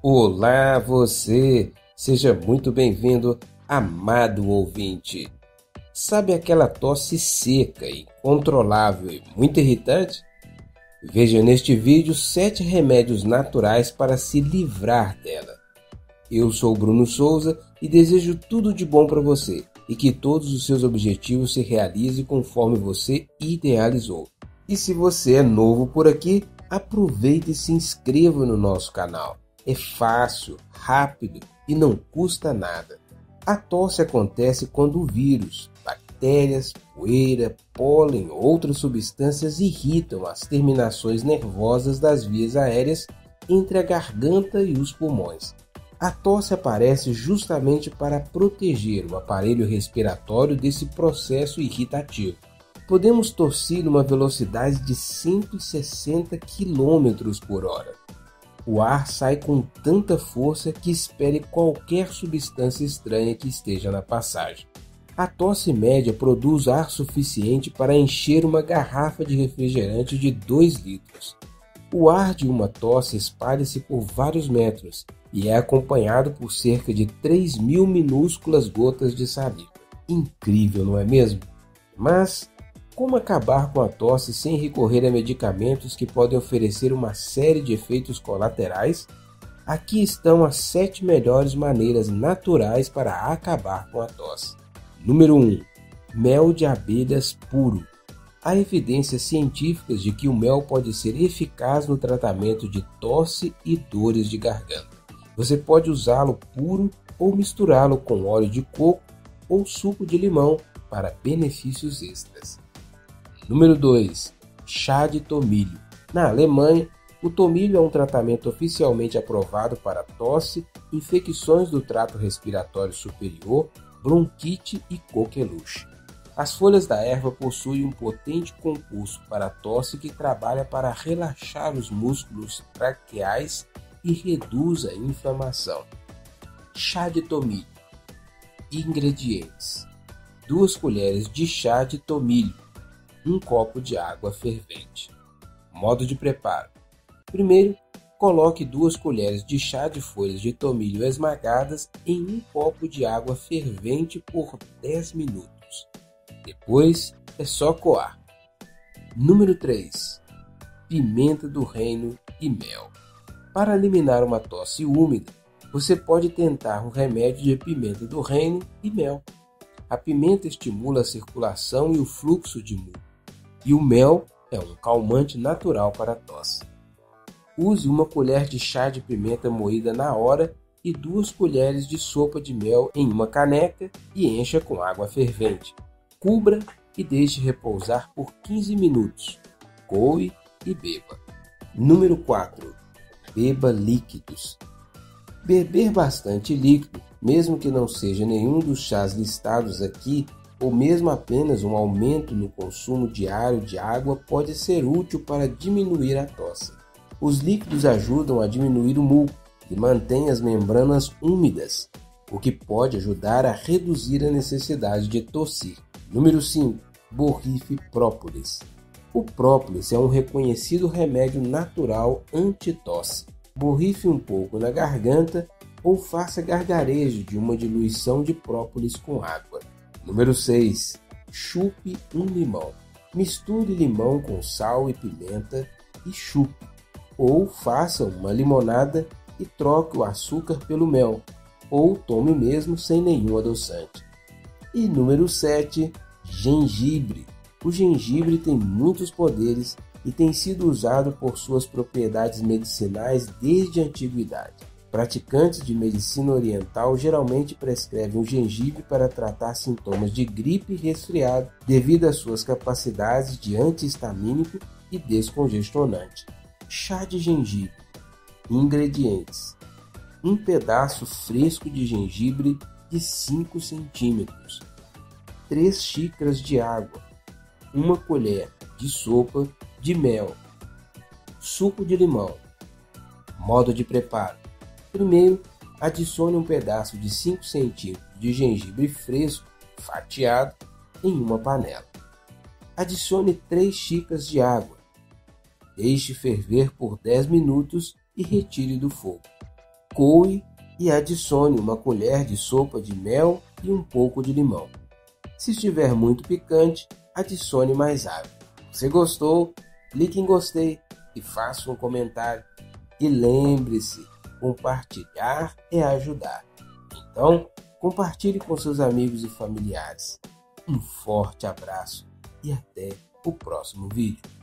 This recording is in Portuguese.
Olá você, seja muito bem-vindo, amado ouvinte. Sabe aquela tosse seca, incontrolável e muito irritante? Veja neste vídeo 7 remédios naturais para se livrar dela. Eu sou Bruno Souza e desejo tudo de bom para você e que todos os seus objetivos se realizem conforme você idealizou. E se você é novo por aqui, aproveite e se inscreva no nosso canal. É fácil, rápido e não custa nada. A tosse acontece quando o vírus, bactérias, poeira, pólen ou outras substâncias irritam as terminações nervosas das vias aéreas entre a garganta e os pulmões. A tosse aparece justamente para proteger o aparelho respiratório desse processo irritativo. Podemos tossir numa velocidade de 160 km por hora. O ar sai com tanta força que expele qualquer substância estranha que esteja na passagem. A tosse média produz ar suficiente para encher uma garrafa de refrigerante de 2 litros. O ar de uma tosse espalha-se por vários metros e é acompanhado por cerca de 3.000 minúsculas gotas de saliva. Incrível, não é mesmo? Mas como acabar com a tosse sem recorrer a medicamentos que podem oferecer uma série de efeitos colaterais? Aqui estão as 7 melhores maneiras naturais para acabar com a tosse. Número 1. Mel de abelhas puro. Há evidências científicas de que o mel pode ser eficaz no tratamento de tosse e dores de garganta. Você pode usá-lo puro ou misturá-lo com óleo de coco ou suco de limão para benefícios extras. Número 2. Chá de tomilho. Na Alemanha, o tomilho é um tratamento oficialmente aprovado para tosse, infecções do trato respiratório superior, bronquite e coqueluche. As folhas da erva possuem um potente composto para tosse que trabalha para relaxar os músculos traqueais e reduz a inflamação. Chá de tomilho. Ingredientes: 2 colheres de chá de tomilho, 1 copo de água fervente. Modo de preparo: primeiro, coloque 2 colheres de chá de folhas de tomilho esmagadas em 1 copo de água fervente por 10 minutos. Depois é só coar. Número 3. Pimenta do reino e mel. Para eliminar uma tosse úmida, você pode tentar um remédio de pimenta do reino e mel. A pimenta estimula a circulação e o fluxo de muco, e o mel é um calmante natural para a tosse. Use 1 colher de chá de pimenta moída na hora e 2 colheres de sopa de mel em uma caneca e encha com água fervente. Cubra e deixe repousar por 15 minutos. Coe e beba. Número 4. Beba líquidos. Beber bastante líquido, mesmo que não seja nenhum dos chás listados aqui, ou mesmo apenas um aumento no consumo diário de água, pode ser útil para diminuir a tosse. Os líquidos ajudam a diminuir o muco e mantêm as membranas úmidas, o que pode ajudar a reduzir a necessidade de tossir. Número 5. Borrife própolis. O própolis é um reconhecido remédio natural anti-tosse. Borrife um pouco na garganta ou faça gargarejo de uma diluição de própolis com água. Número 6. Chupe um limão. Misture limão com sal e pimenta e chupe. Ou faça uma limonada e troque o açúcar pelo mel. Ou tome mesmo sem nenhum adoçante. E número 7. Gengibre. O gengibre tem muitos poderes e tem sido usado por suas propriedades medicinais desde a antiguidade. Praticantes de medicina oriental geralmente prescrevem o gengibre para tratar sintomas de gripe e resfriado devido às suas capacidades de anti-histamínico e descongestionante. Chá de gengibre. Ingredientes: 1 pedaço fresco de gengibre de 5 centímetros, 3 xícaras de água, 1 colher de sopa de mel, suco de limão. Modo de preparo: primeiro, adicione 1 pedaço de 5 centímetros de gengibre fresco fatiado em uma panela. Adicione 3 xícaras de água. Deixe ferver por 10 minutos e retire do fogo. coe e adicione uma colher de sopa de mel e um pouco de limão. Se estiver muito picante, adicione mais água. Se gostou, clique em gostei e faça um comentário. E lembre-se, compartilhar é ajudar. Então, compartilhe com seus amigos e familiares. Um forte abraço e até o próximo vídeo.